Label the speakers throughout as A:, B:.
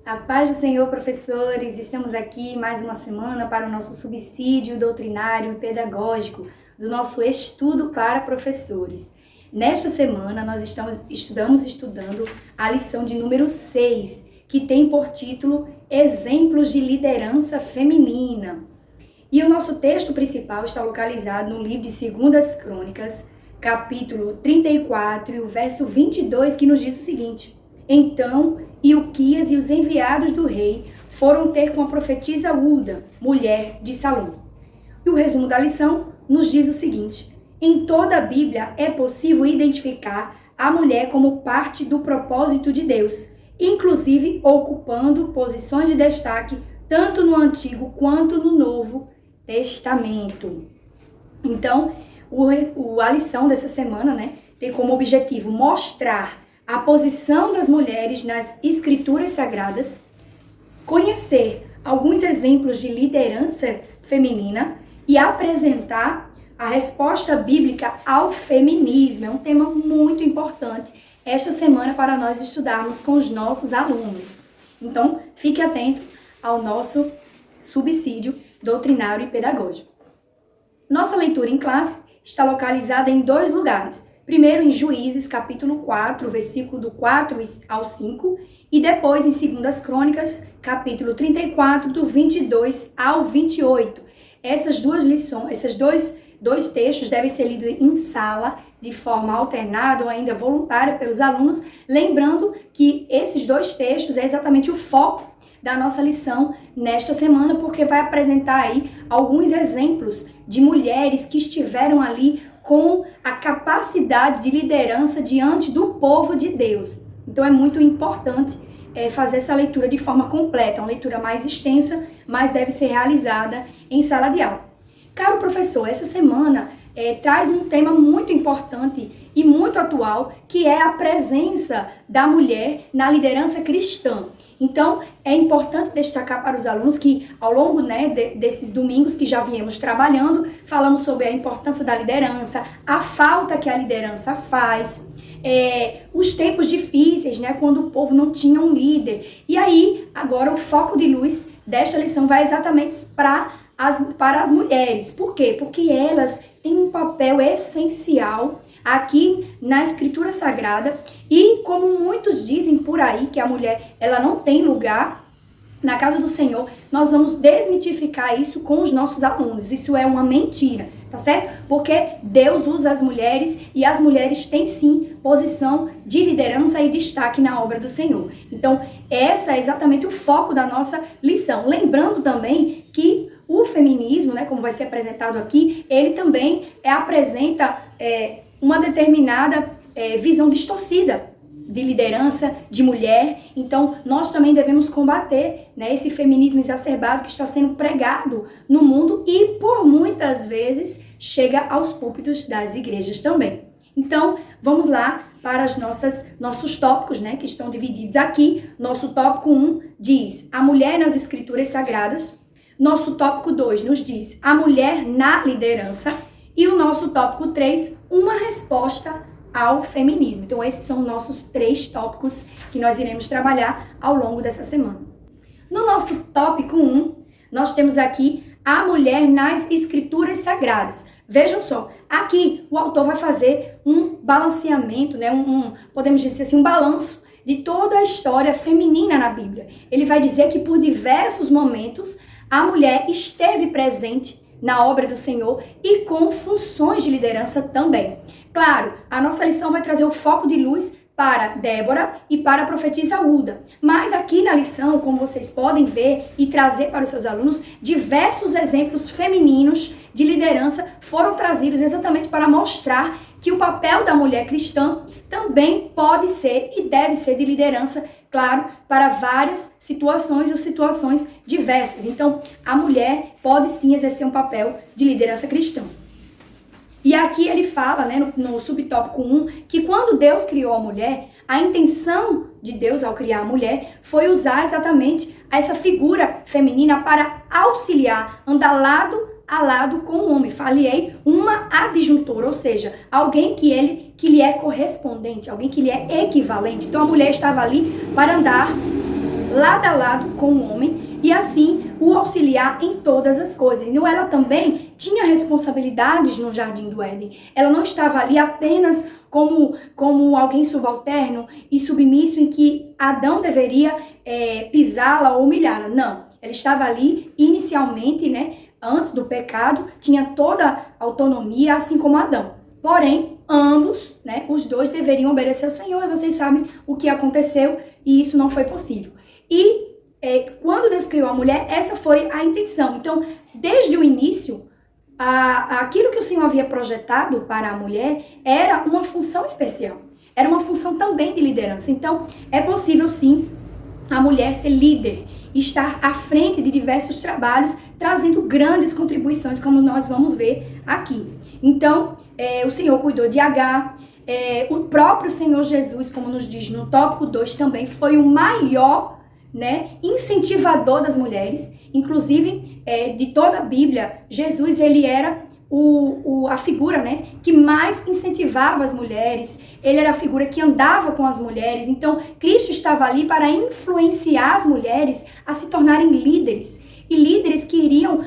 A: A paz do Senhor, professores! Estamos aqui mais uma semana para o nosso subsídio doutrinário e pedagógico do nosso estudo para professores. Nesta semana, nós estamos estudando a lição de número 6, que tem por título Exemplos de Liderança Feminina. E o nosso texto principal está localizado no livro de 2 Crônicas, capítulo 34, e o verso 22, que nos diz o seguinte: Então Ilquias e os enviados do rei foram ter com a profetisa Hulda, mulher de Salom. E o resumo da lição nos diz o seguinte: em toda a Bíblia é possível identificar a mulher como parte do propósito de Deus, inclusive ocupando posições de destaque tanto no Antigo quanto no Novo Testamento. Então, a lição dessa semana, tem como objetivo mostrar a posição das mulheres nas Escrituras Sagradas, conhecer alguns exemplos de liderança feminina e apresentar a resposta bíblica ao feminismo. É um tema muito importante esta semana para nós estudarmos com os nossos alunos. Então, fique atento ao nosso subsídio doutrinário e pedagógico. Nossa leitura em classe está localizada em 2 lugares. Primeiro em Juízes, capítulo 4, versículo do 4 ao 5, e depois em 2 Crônicas, capítulo 34, do 22 ao 28. Essas duas lições, esses dois textos devem ser lidos em sala, de forma alternada ou ainda voluntária pelos alunos, lembrando que esses 2 textos é exatamente o foco da nossa lição nesta semana, porque vai apresentar aí alguns exemplos de mulheres que estiveram ali com a capacidade de liderança diante do povo de Deus. Então é muito importante fazer essa leitura de forma completa, uma leitura mais extensa, mas deve ser realizada em sala de aula. Caro professor, essa semana traz um tema muito importante e muito atual, que é a presença da mulher na liderança cristã. Então, é importante destacar para os alunos que, ao longo desses domingos que já viemos trabalhando, falamos sobre a importância da liderança, a falta que a liderança faz, os tempos difíceis, quando o povo não tinha um líder. E aí, agora, o foco de luz desta lição vai exatamente para as mulheres. Por quê? Porque elas têm um papel essencial aqui na Escritura Sagrada, e como muitos dizem por aí que a mulher ela não tem lugar na casa do Senhor, nós vamos desmitificar isso com os nossos alunos. Isso é uma mentira, tá certo? Porque Deus usa as mulheres e as mulheres têm sim posição de liderança e destaque na obra do Senhor. Então, essa é exatamente o foco da nossa lição. Lembrando também que o feminismo, como vai ser apresentado aqui, ele também apresenta uma determinada visão distorcida de liderança, de mulher. Então, nós também devemos combater esse feminismo exacerbado que está sendo pregado no mundo e, por muitas vezes, chega aos púlpitos das igrejas também. Então, vamos lá para nossos tópicos, que estão divididos aqui. Nosso tópico 1 diz a mulher nas Escrituras Sagradas. Nosso tópico 2 nos diz a mulher na liderança. E o nosso tópico 3, uma resposta ao feminismo. Então, esses são nossos 3 tópicos que nós iremos trabalhar ao longo dessa semana. No nosso tópico 1, nós temos aqui a mulher nas Escrituras Sagradas. Vejam só, aqui o autor vai fazer um balanceamento, podemos dizer assim, um balanço de toda a história feminina na Bíblia. Ele vai dizer que por diversos momentos a mulher esteve presente na obra do Senhor e com funções de liderança também. Claro, a nossa lição vai trazer o foco de luz para Débora e para a profetisa Hulda. Mas aqui na lição, como vocês podem ver e trazer para os seus alunos, diversos exemplos femininos de liderança foram trazidos exatamente para mostrar que o papel da mulher cristã também pode ser e deve ser de liderança, claro, para várias situações ou situações diversas. Então, a mulher pode sim exercer um papel de liderança cristã. E aqui ele fala, no subtópico 1, que quando Deus criou a mulher, a intenção de Deus ao criar a mulher foi usar exatamente essa figura feminina para auxiliar, andar lado a lado com o homem. Falei uma adjuntora, ou seja, alguém que lhe é correspondente, alguém que lhe é equivalente. Então a mulher estava ali para andar lado a lado com o homem e assim o auxiliar em todas as coisas. Então ela também tinha responsabilidades no Jardim do Éden. Ela não estava ali apenas como alguém subalterno e submisso em que Adão deveria pisá-la ou humilhá-la. Não, ela estava ali inicialmente, né, antes do pecado, tinha toda a autonomia, assim como Adão. Porém, ambos, né, os dois deveriam obedecer ao Senhor, e vocês sabem o que aconteceu, e isso não foi possível. E quando Deus criou a mulher, essa foi a intenção. Então, desde o início, aquilo que o Senhor havia projetado para a mulher era uma função especial. Era uma função também de liderança. Então, é possível sim a mulher ser líder, estar à frente de diversos trabalhos, trazendo grandes contribuições, como nós vamos ver aqui. Então, o Senhor cuidou de Agar, o próprio Senhor Jesus, como nos diz no tópico 2, também foi o maior, né, incentivador das mulheres. Inclusive, de toda a Bíblia, Jesus, ele era a figura, né, que mais incentivava as mulheres. Ele era a figura que andava com as mulheres. Então, Cristo estava ali para influenciar as mulheres a se tornarem líderes. E líderes que iriam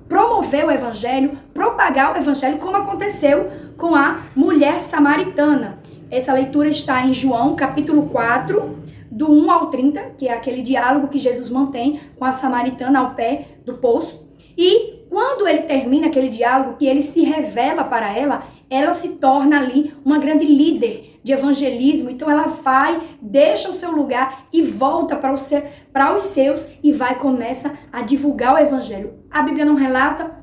A: promover o evangelho, propagar o evangelho, como aconteceu com a mulher samaritana. Essa leitura está em João, capítulo 4, do 1 ao 30, que é aquele diálogo que Jesus mantém com a samaritana ao pé do poço. E quando ele termina aquele diálogo, que ele se revela para ela, ela se torna ali uma grande líder de evangelismo. Então ela vai, deixa o seu lugar e volta para os seus e começa a divulgar o evangelho. A Bíblia não relata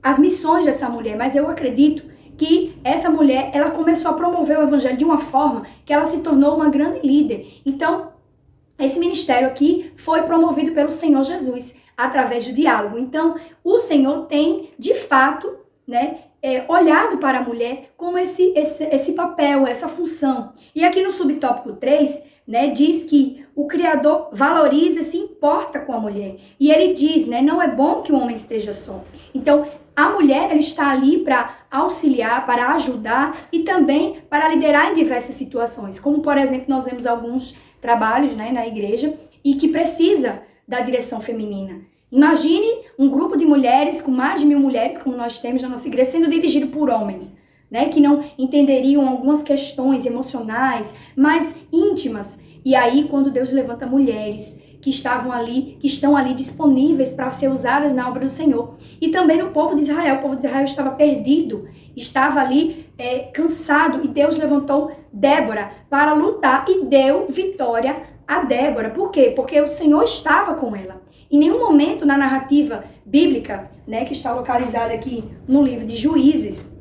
A: as missões dessa mulher, mas eu acredito que essa mulher, ela começou a promover o evangelho de uma forma que ela se tornou uma grande líder. Então, esse ministério aqui foi promovido pelo Senhor Jesus, através do diálogo. Então, o Senhor tem, de fato, né, olhado para a mulher como esse papel, essa função. E aqui no subtópico 3, né, diz que o Criador valoriza e se importa com a mulher. E ele diz, né, não é bom que o homem esteja só. Então, a mulher, ela está ali para auxiliar, para ajudar e também para liderar em diversas situações. Como, por exemplo, nós vemos alguns trabalhos, né, na igreja e que precisa da direção feminina. Imagine um grupo de mulheres, com mais de 1000 mulheres, como nós temos na nossa igreja, sendo dirigido por homens, né, que não entenderiam algumas questões emocionais, mais íntimas. E aí, quando Deus levanta mulheres que estão ali disponíveis para ser usadas na obra do Senhor. E também no povo de Israel. O povo de Israel estava perdido, estava ali cansado, e Deus levantou Débora para lutar e deu vitória a Débora. Por quê? Porque o Senhor estava com ela. Em nenhum momento na narrativa bíblica, né, que está localizada aqui no livro de Juízes,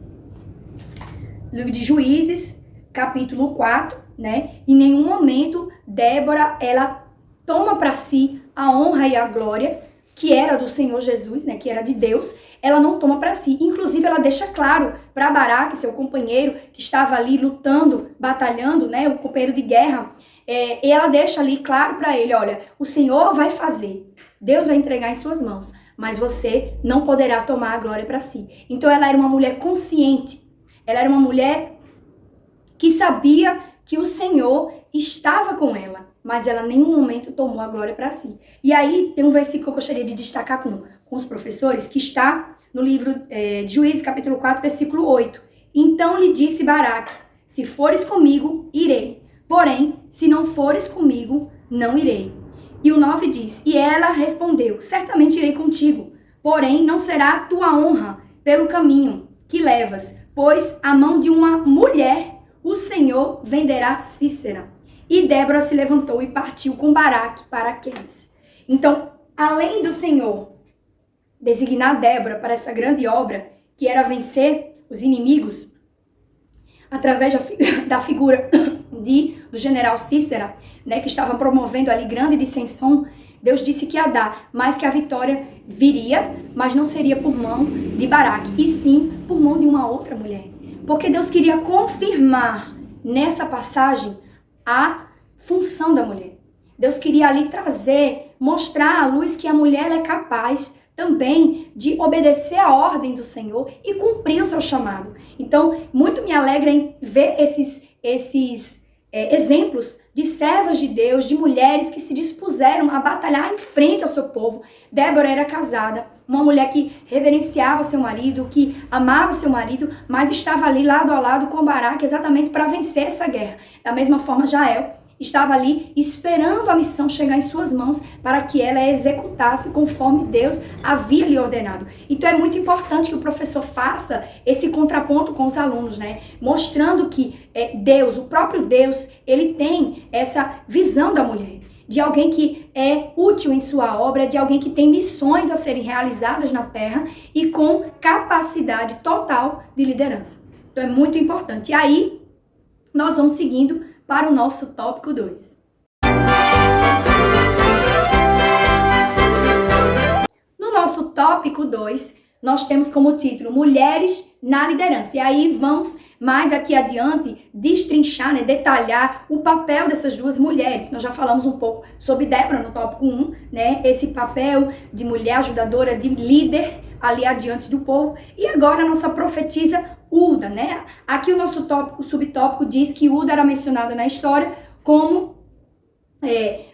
A: capítulo 4, né, em nenhum momento Débora, ela toma para si a honra e a glória que era do Senhor Jesus, né, que era de Deus. Ela não toma para si. Inclusive, ela deixa claro para Baraque, seu companheiro, que estava ali lutando, batalhando, né, o companheiro de guerra, e ela deixa ali claro para ele, olha, o Senhor vai fazer, Deus vai entregar em suas mãos, mas você não poderá tomar a glória para si. Então, ela era uma mulher consciente, ela era uma mulher que sabia que o Senhor estava com ela, mas ela em nenhum momento tomou a glória para si. E aí tem um versículo que eu gostaria de destacar com os professores, que está no livro de Juízes, capítulo 4, versículo 8. Então lhe disse Baraque, se fores comigo, irei. Porém, se não fores comigo, não irei. E o 9 diz, e ela respondeu, certamente irei contigo, porém não será a tua honra pelo caminho que levas, pois a mão de uma mulher o Senhor venderá Císera. E Débora se levantou e partiu com Baraque para Quedes. Então, além do Senhor designar Débora para essa grande obra, que era vencer os inimigos, através da figura do general Císera, né, que estava promovendo ali grande dissensão, Deus disse que ia dar, mas que a vitória viria, mas não seria por mão de Baraque, e sim por mão de uma outra mulher. Porque Deus queria confirmar nessa passagem a função da mulher. Deus queria ali mostrar à luz que a mulher é capaz também de obedecer a ordem do Senhor e cumprir o seu chamado. Então, muito me alegra em ver esses exemplos de servas de Deus, de mulheres que se dispuseram a batalhar em frente ao seu povo. Débora era casada, uma mulher que reverenciava seu marido, que amava seu marido, mas estava ali lado a lado com Baraque exatamente para vencer essa guerra. Da mesma forma, Jael estava ali esperando a missão chegar em suas mãos para que ela a executasse conforme Deus havia lhe ordenado. Então é muito importante que o professor faça esse contraponto com os alunos, né? Mostrando que Deus, o próprio Deus, ele tem essa visão da mulher, de alguém que é útil em sua obra, de alguém que tem missões a serem realizadas na terra e com capacidade total de liderança. Então é muito importante. E aí, nós vamos seguindo para o nosso tópico 2. No nosso tópico 2, nós temos como título Mulheres na Liderança. E aí vamos mais aqui adiante destrinchar, né, detalhar o papel dessas duas mulheres. Nós já falamos um pouco sobre Débora no tópico 1, né, esse papel de mulher ajudadora, de líder ali adiante do povo. E agora a nossa profetisa Hulda, né? Aqui o nosso subtópico diz que Hulda era mencionada na história como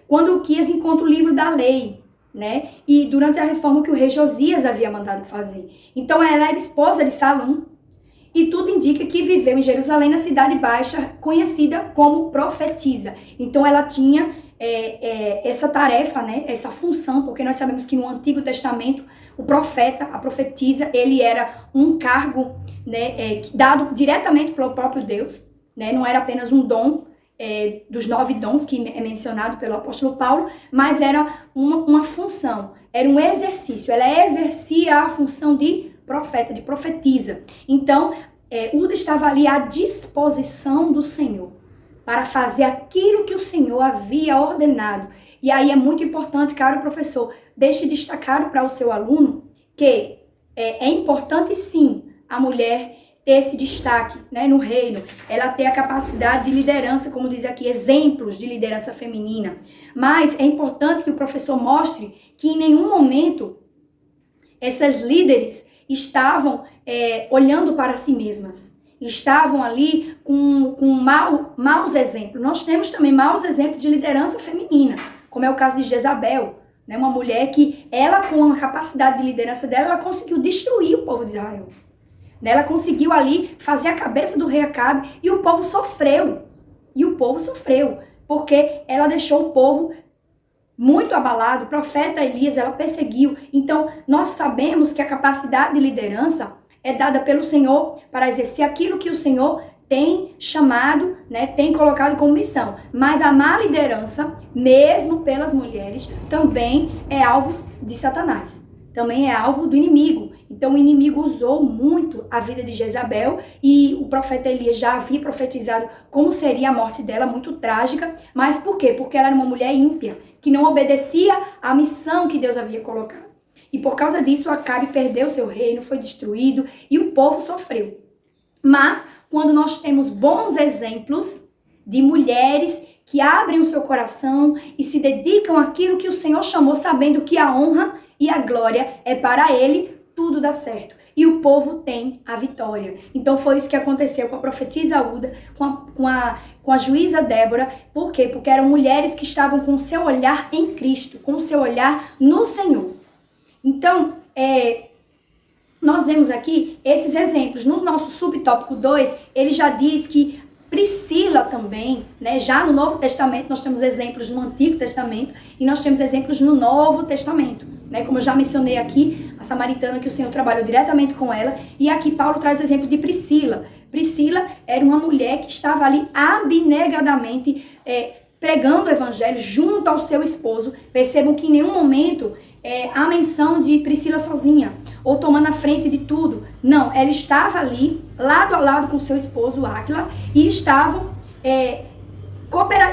A: quando Uquias encontra o livro da lei, né? E durante a reforma que o rei Josias havia mandado fazer. Então ela era esposa de Salum e tudo indica que viveu em Jerusalém, na cidade baixa, conhecida como profetisa. Então ela tinha essa tarefa, né? Essa função, porque nós sabemos que no Antigo Testamento o profeta, a profetisa, ele era um cargo, né, dado diretamente pelo próprio Deus, né? Não era apenas um dom dos 9 dons que é mencionado pelo apóstolo Paulo, mas era uma função, era um exercício. Ela exercia a função de profeta, de profetisa. Então, Hulda estava ali à disposição do Senhor para fazer aquilo que o Senhor havia ordenado. E aí é muito importante, caro professor, deixe destacado para o seu aluno que é importante sim a mulher ter esse destaque, né, no reino, ela ter a capacidade de liderança, como diz aqui, exemplos de liderança feminina. Mas é importante que o professor mostre que em nenhum momento essas líderes estavam olhando para si mesmas. Estavam ali com maus exemplos. Nós temos também maus exemplos de liderança feminina, como é o caso de Jezabel, né? Uma mulher que ela, com a capacidade de liderança dela, ela conseguiu destruir o povo de Israel. Ela conseguiu ali fazer a cabeça do rei Acabe e o povo sofreu. Porque ela deixou o povo muito abalado. O profeta Elias, ela perseguiu. Então, nós sabemos que a capacidade de liderança é dada pelo Senhor para exercer aquilo que o Senhor tem chamado, né, tem colocado como missão. Mas a má liderança, mesmo pelas mulheres, também é alvo de Satanás. Também é alvo do inimigo. Então o inimigo usou muito a vida de Jezabel e o profeta Elias já havia profetizado como seria a morte dela, muito trágica. Mas por quê? Porque ela era uma mulher ímpia, que não obedecia à missão que Deus havia colocado. E por causa disso, Acabe perdeu seu reino, foi destruído e o povo sofreu. Mas quando nós temos bons exemplos de mulheres que abrem o seu coração e se dedicam àquilo que o Senhor chamou, sabendo que a honra e a glória é para Ele, tudo dá certo. E o povo tem a vitória. Então foi isso que aconteceu com a profetisa Hulda, com a juíza Débora. Por quê? Porque eram mulheres que estavam com o seu olhar em Cristo, com o seu olhar no Senhor. Então, nós vemos aqui esses exemplos. No nosso subtópico 2, ele já diz que Priscila também, né? Já no Novo Testamento, nós temos exemplos no Antigo Testamento e nós temos exemplos no Novo Testamento, né? Como eu já mencionei aqui, a samaritana que o Senhor trabalhou diretamente com ela. E aqui Paulo traz o exemplo de Priscila. Priscila era uma mulher que estava ali abnegadamente pregando o evangelho junto ao seu esposo. Percebam que em nenhum momento há menção de Priscila sozinha ou tomando a frente de tudo. Não, ela estava ali, lado a lado com seu esposo, Áquila, e estavam,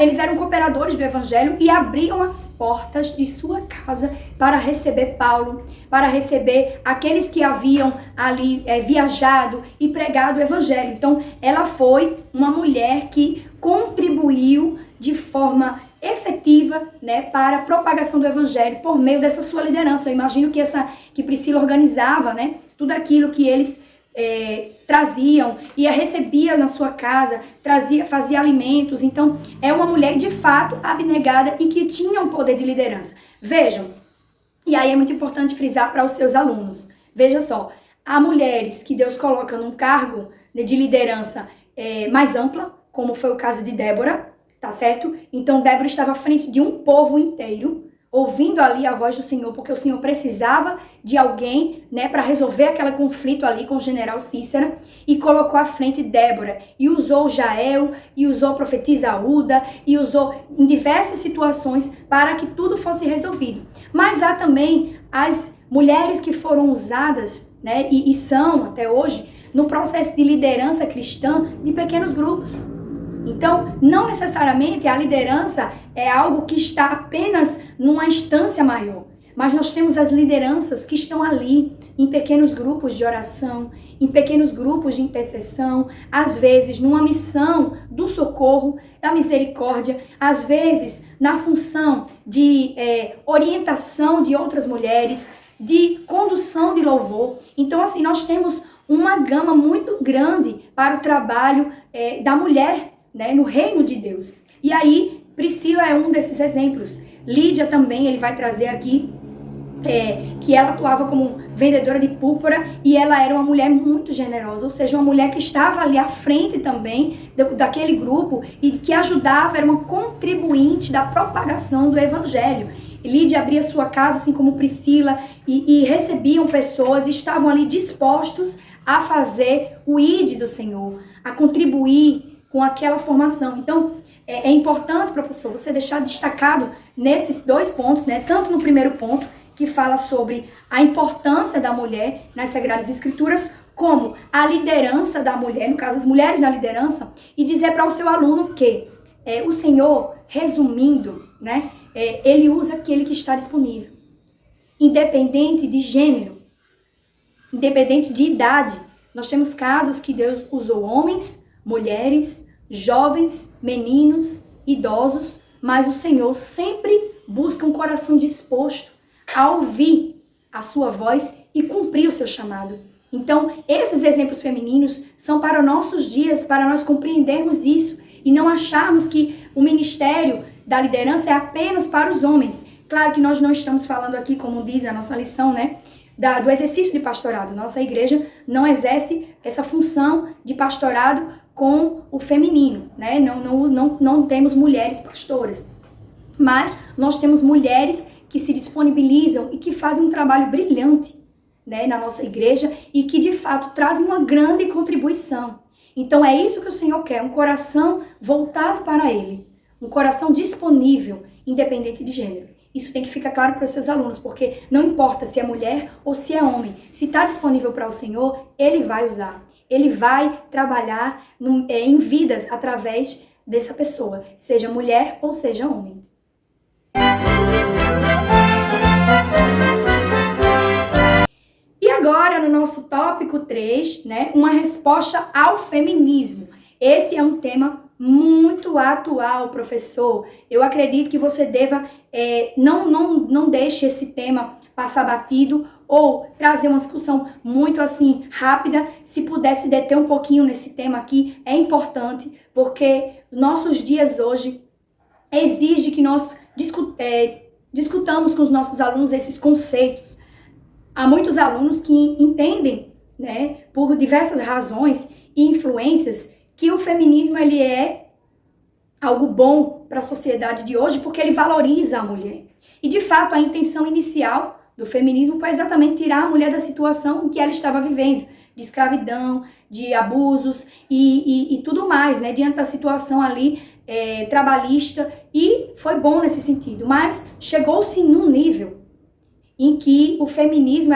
A: eles eram cooperadores do evangelho e abriam as portas de sua casa para receber Paulo, para receber aqueles que haviam ali viajado e pregado o evangelho. Então, ela foi uma mulher que contribuiu de forma efetiva, né, para a propagação do evangelho por meio dessa sua liderança. Eu imagino que Priscila organizava, né, tudo aquilo que eles traziam, recebia na sua casa, fazia alimentos. Então, é uma mulher de fato abnegada e que tinha um poder de liderança. Vejam, e aí é muito importante frisar para os seus alunos. Veja só, há mulheres que Deus coloca num cargo de liderança mais ampla, como foi o caso de Débora, tá certo? Então, Débora estava à frente de um povo inteiro, ouvindo ali a voz do Senhor, porque o Senhor precisava de alguém, né, para resolver aquele conflito ali com o general Cícera, e colocou à frente Débora, e usou Jael, e usou a profetisa Uda, e usou em diversas situações para que tudo fosse resolvido. Mas há também as mulheres que foram usadas, né, e são até hoje, no processo de liderança cristã de pequenos grupos. Então, não necessariamente a liderança é algo que está apenas numa instância maior, mas nós temos as lideranças que estão ali em pequenos grupos de oração, em pequenos grupos de intercessão, às vezes numa missão do socorro, da misericórdia, às vezes na função de orientação de outras mulheres, de condução de louvor. Então, assim, nós temos uma gama muito grande para o trabalho da mulher, né, no reino de Deus. E aí, Priscila é um desses exemplos. Lídia também, ele vai trazer aqui, que ela atuava como vendedora de púrpura e ela era uma mulher muito generosa, ou seja, uma mulher que estava ali à frente também daquele grupo e que ajudava, era uma contribuinte da propagação do evangelho. E Lídia abria sua casa, assim como Priscila, e recebiam pessoas, estavam ali dispostos a fazer o ID do Senhor, a contribuir com aquela formação. Então, é importante, professor, você deixar destacado nesses dois pontos, né? Tanto no primeiro ponto, que fala sobre a importância da mulher nas Sagradas Escrituras, como a liderança da mulher, no caso, as mulheres na liderança, e dizer para o seu aluno que o Senhor, resumindo, né? Ele usa aquele que está disponível, independente de gênero, independente de idade. Nós temos casos que Deus usou homens, mulheres, jovens, meninos, idosos, mas o Senhor sempre busca um coração disposto a ouvir a sua voz e cumprir o seu chamado. Então, esses exemplos femininos são para nossos dias, para nós compreendermos isso e não acharmos que o ministério da liderança é apenas para os homens. Claro que nós não estamos falando aqui, como diz a nossa lição, né, do exercício de pastorado. Nossa igreja não exerce essa função de pastorado com o feminino, né? Não temos mulheres pastoras, mas nós temos mulheres que se disponibilizam e que fazem um trabalho brilhante, né, na nossa igreja e que de fato trazem uma grande contribuição. Então é isso que o Senhor quer, um coração voltado para Ele, um coração disponível, independente de gênero. Isso tem que ficar claro para os seus alunos, porque não importa se é mulher ou se é homem, se está disponível para o Senhor, Ele vai usar. Ele vai trabalhar em vidas através dessa pessoa, seja mulher ou seja homem. E agora, no nosso tópico 3, né, uma resposta ao feminismo. Esse é um tema muito atual, professor. Eu acredito que você deva, não deixe esse tema passar batido ou trazer uma discussão muito assim rápida. Se pudesse deter um pouquinho nesse tema aqui, é importante, porque nossos dias hoje exige que nós discutamos com os nossos alunos esses conceitos. Há muitos alunos que entendem, né, por diversas razões e influências, que o feminismo ele é algo bom para a sociedade de hoje porque ele valoriza a mulher. E de fato a intenção inicial do feminismo foi exatamente tirar a mulher da situação em que ela estava vivendo, de escravidão, de abusos e tudo mais, né, diante da situação ali trabalhista, e foi bom nesse sentido, mas chegou-se num nível em que o feminismo,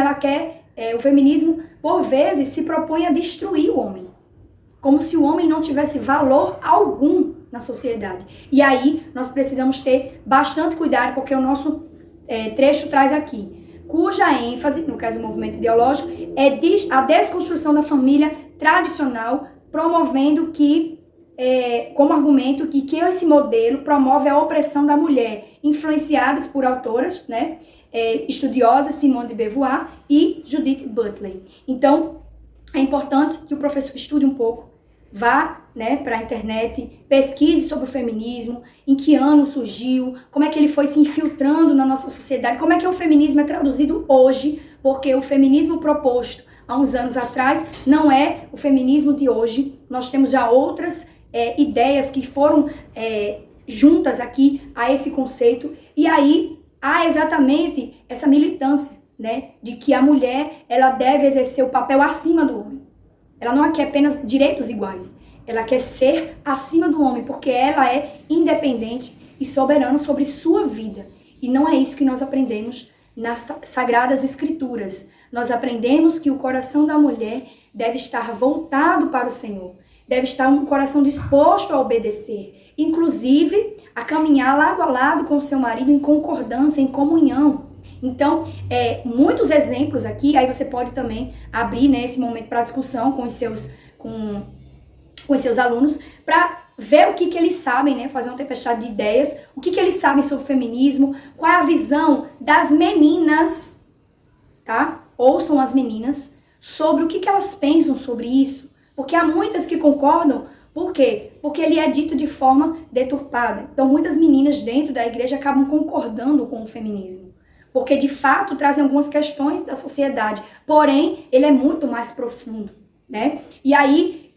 A: o feminismo por vezes se propõe a destruir o homem, como se o homem não tivesse valor algum na sociedade. E aí nós precisamos ter bastante cuidado, porque o nosso trecho traz aqui, cuja ênfase, no caso do movimento ideológico, é a desconstrução da família tradicional, promovendo como argumento que esse modelo promove a opressão da mulher, influenciados por autoras, né, estudiosas, Simone de Beauvoir e Judith Butler. Então, é importante que o professor estude um pouco, vá, né, para a internet, pesquise sobre o feminismo, em que ano surgiu, como é que ele foi se infiltrando na nossa sociedade, como é que o feminismo é traduzido hoje, porque o feminismo proposto há uns anos atrás não é o feminismo de hoje. Nós temos já outras ideias que foram juntas aqui a esse conceito, e aí há exatamente essa militância, né, de que a mulher ela deve exercer o papel acima do homem. Ela não quer apenas direitos iguais, ela quer ser acima do homem, porque ela é independente e soberana sobre sua vida. E não é isso que nós aprendemos nas Sagradas Escrituras. Nós aprendemos que o coração da mulher deve estar voltado para o Senhor, deve estar um coração disposto a obedecer, inclusive a caminhar lado a lado com o seu marido em concordância, em comunhão. Então, muitos exemplos aqui, aí você pode também abrir, né, esse momento para discussão com os seus alunos, para ver o que eles sabem, né, fazer uma tempestade de ideias, o que eles sabem sobre o feminismo, qual é a visão das meninas, tá? Ouçam as meninas sobre o que elas pensam sobre isso, porque há muitas que concordam. Por quê? Porque ele é dito de forma deturpada. Então, muitas meninas dentro da igreja acabam concordando com o feminismo, porque de fato trazem algumas questões da sociedade, porém ele é muito mais profundo, né? E aí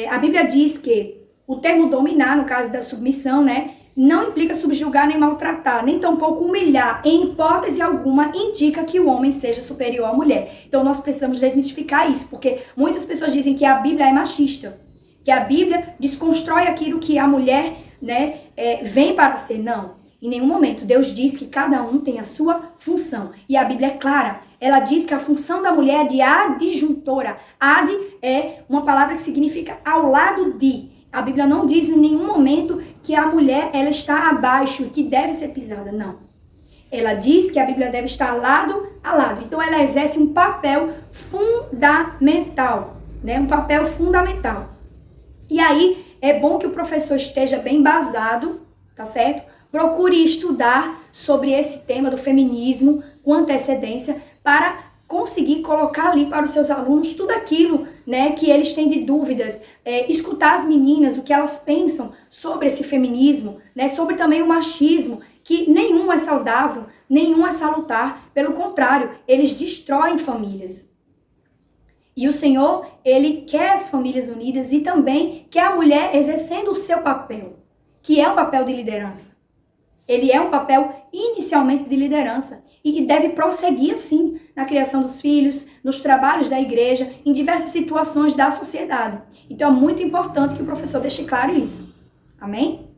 A: a Bíblia diz que o termo dominar, no caso da submissão, né, não implica subjugar nem maltratar, nem tampouco humilhar. Em hipótese alguma indica que o homem seja superior à mulher. Então nós precisamos desmistificar isso, porque muitas pessoas dizem que a Bíblia é machista, que a Bíblia desconstrói aquilo que a mulher, né, vem para ser. Não. Em nenhum momento. Deus diz que cada um tem a sua função. E a Bíblia é clara. Ela diz que a função da mulher é de adjuntora. Ad é uma palavra que significa ao lado de. A Bíblia não diz em nenhum momento que a mulher ela está abaixo e que deve ser pisada. Não. Ela diz que a Bíblia deve estar lado a lado. Então ela exerce um papel fundamental. Né? Um papel fundamental. E aí é bom que o professor esteja bem embasado, tá certo? Procure estudar sobre esse tema do feminismo com antecedência para conseguir colocar ali para os seus alunos tudo aquilo, né, que eles têm de dúvidas, escutar as meninas, o que elas pensam sobre esse feminismo, né, sobre também o machismo, que nenhum é saudável, nenhum é salutar, pelo contrário, eles destroem famílias. E o Senhor, Ele quer as famílias unidas e também quer a mulher exercendo o seu papel, que é o papel de liderança. Ele é um papel inicialmente de liderança e que deve prosseguir assim na criação dos filhos, nos trabalhos da igreja, em diversas situações da sociedade. Então é muito importante que o professor deixe claro isso. Amém?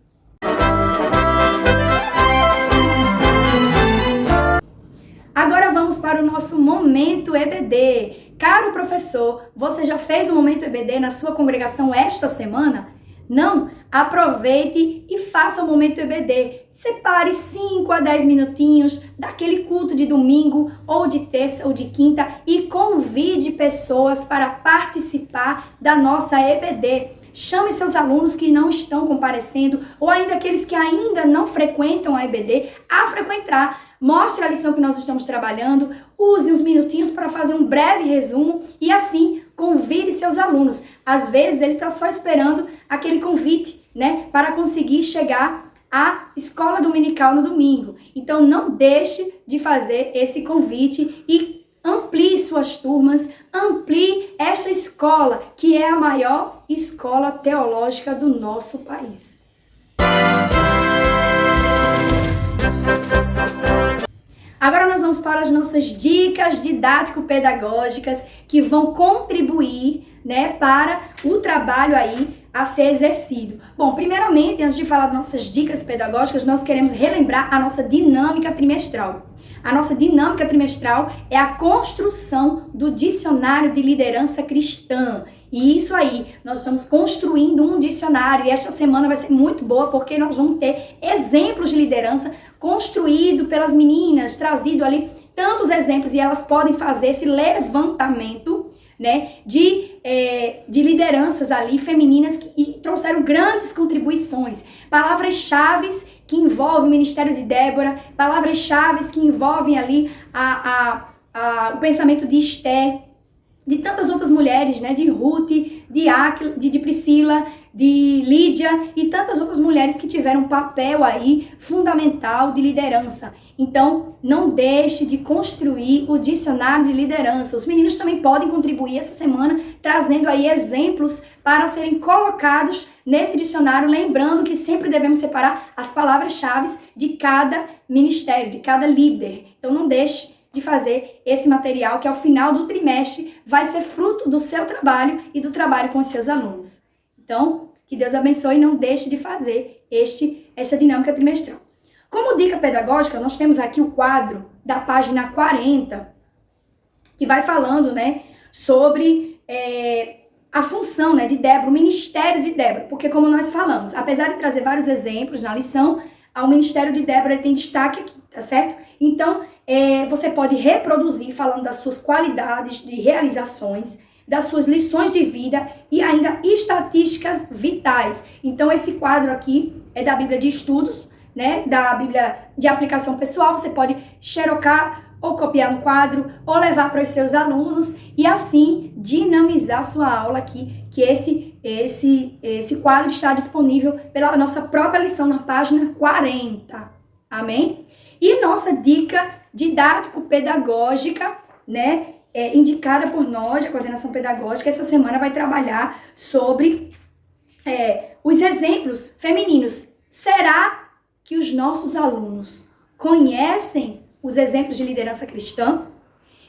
A: Agora vamos para o nosso Momento EBD. Caro professor, você já fez o Momento EBD na sua congregação esta semana? Não? Aproveite e faça o Momento EBD. Separe 5 a 10 minutinhos daquele culto de domingo, ou de terça, ou de quinta, e convide pessoas para participar da nossa EBD. Chame seus alunos que não estão comparecendo, ou ainda aqueles que ainda não frequentam a EBD, a frequentar. Mostre a lição que nós estamos trabalhando, use uns minutinhos para fazer um breve resumo e assim convide seus alunos. Às vezes ele está só esperando aquele convite, né, para conseguir chegar à escola dominical no domingo. Então não deixe de fazer esse convite e amplie suas turmas, amplie esta escola, que é a maior escola teológica do nosso país. Agora nós vamos para as nossas dicas didático-pedagógicas que vão contribuir, né, para o trabalho aí a ser exercido. Bom, primeiramente, antes de falar das nossas dicas pedagógicas, nós queremos relembrar a nossa dinâmica trimestral. A nossa dinâmica trimestral é a construção do dicionário de liderança cristã. E isso aí, nós estamos construindo um dicionário e esta semana vai ser muito boa porque nós vamos ter exemplos de liderança construído pelas meninas, trazido ali tantos exemplos e elas podem fazer esse levantamento, né, de lideranças ali femininas que trouxeram grandes contribuições, palavras-chave que envolvem o ministério de Débora, palavras-chave que envolvem ali o pensamento de Esther, de tantas outras mulheres, né? De Ruth, de Priscila, de Lídia e tantas outras mulheres que tiveram um papel aí fundamental de liderança. Então, não deixe de construir o dicionário de liderança. Os meninos também podem contribuir essa semana trazendo aí exemplos para serem colocados nesse dicionário, lembrando que sempre devemos separar as palavras-chave de cada ministério, de cada líder. Então, não deixe de fazer esse material que ao final do trimestre vai ser fruto do seu trabalho e do trabalho com os seus alunos. Então, que Deus abençoe e não deixe de fazer esta dinâmica trimestral. Como dica pedagógica, nós temos aqui o quadro da página 40, que vai falando, né, sobre a função, né, de Débora, o ministério de Débora. Porque como nós falamos, apesar de trazer vários exemplos na lição, o ministério de Débora tem destaque aqui, tá certo? Então, você pode reproduzir falando das suas qualidades de realizações, das suas lições de vida e ainda estatísticas vitais. Então, esse quadro aqui é da Bíblia de Estudos, né, da Bíblia de aplicação pessoal. Você pode xerocar ou copiar no quadro ou levar para os seus alunos e assim dinamizar sua aula aqui, que esse quadro está disponível pela nossa própria lição na página 40. Amém? E nossa dica didático-pedagógica, né, indicada por nós, a coordenação pedagógica, essa semana vai trabalhar sobre os exemplos femininos. Será que os nossos alunos conhecem os exemplos de liderança cristã?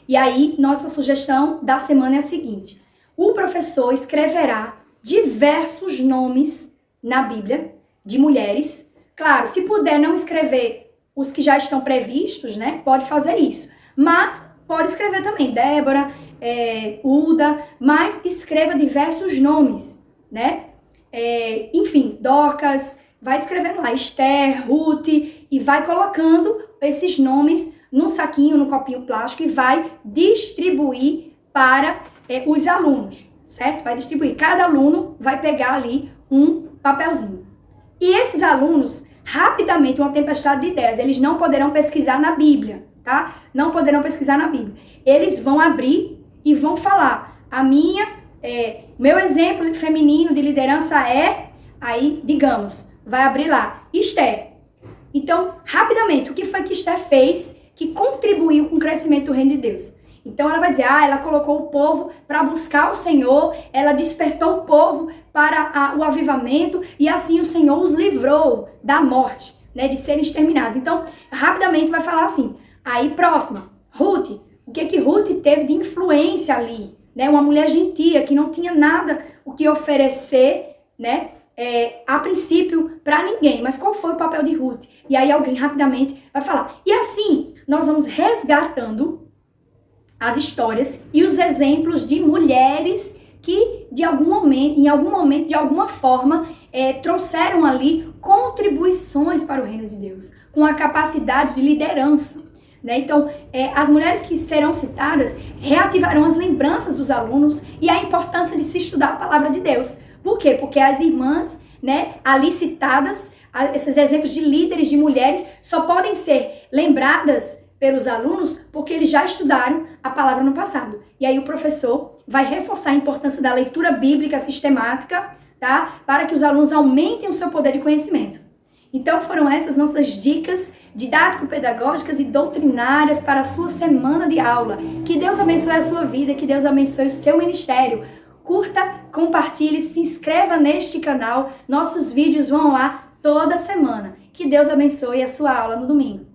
A: E aí, nossa sugestão da semana é a seguinte: o professor escreverá diversos nomes na Bíblia de mulheres. Claro, se puder não escrever os que já estão previstos, né, pode fazer isso. Mas pode escrever também Débora, Uda, mas escreva diversos nomes, né? Enfim, Dorcas, vai escrevendo lá, Esther, Ruth, e vai colocando esses nomes num saquinho, num copinho plástico e vai distribuir para os alunos, certo? Vai distribuir. Cada aluno vai pegar ali um papelzinho. E esses alunos, rapidamente, uma tempestade de ideias, eles não poderão pesquisar na Bíblia, tá? Não poderão pesquisar na Bíblia. Eles vão abrir e vão falar, meu exemplo feminino de liderança aí, digamos, vai abrir lá, Esther. Então, rapidamente, o que foi que Esther fez que contribuiu com o crescimento do reino de Deus? Então, ela vai dizer, ela colocou o povo para buscar o Senhor, ela despertou o povo para o avivamento e assim o Senhor os livrou da morte, né, de serem exterminados. Então, rapidamente vai falar assim. Aí, próxima, Ruth. O que Ruth teve de influência ali? Né? Uma mulher gentia que não tinha nada o que oferecer, né? A princípio, para ninguém. Mas qual foi o papel de Ruth? E aí alguém rapidamente vai falar. E assim, nós vamos resgatando as histórias e os exemplos de mulheres que em algum momento, de alguma forma, trouxeram ali contribuições para o reino de Deus, com a capacidade de liderança. Né? Então, as mulheres que serão citadas reativarão as lembranças dos alunos e a importância de se estudar a palavra de Deus. Por quê? Porque as irmãs, né, ali citadas, esses exemplos de líderes, de mulheres, só podem ser lembradas pelos alunos porque eles já estudaram a palavra no passado. E aí o professor vai reforçar a importância da leitura bíblica sistemática, tá? Para que os alunos aumentem o seu poder de conhecimento. Então foram essas nossas dicas didático-pedagógicas e doutrinárias para a sua semana de aula. Que Deus abençoe a sua vida, que Deus abençoe o seu ministério. Curta, compartilhe, se inscreva neste canal. Nossos vídeos vão lá toda semana. Que Deus abençoe a sua aula no domingo.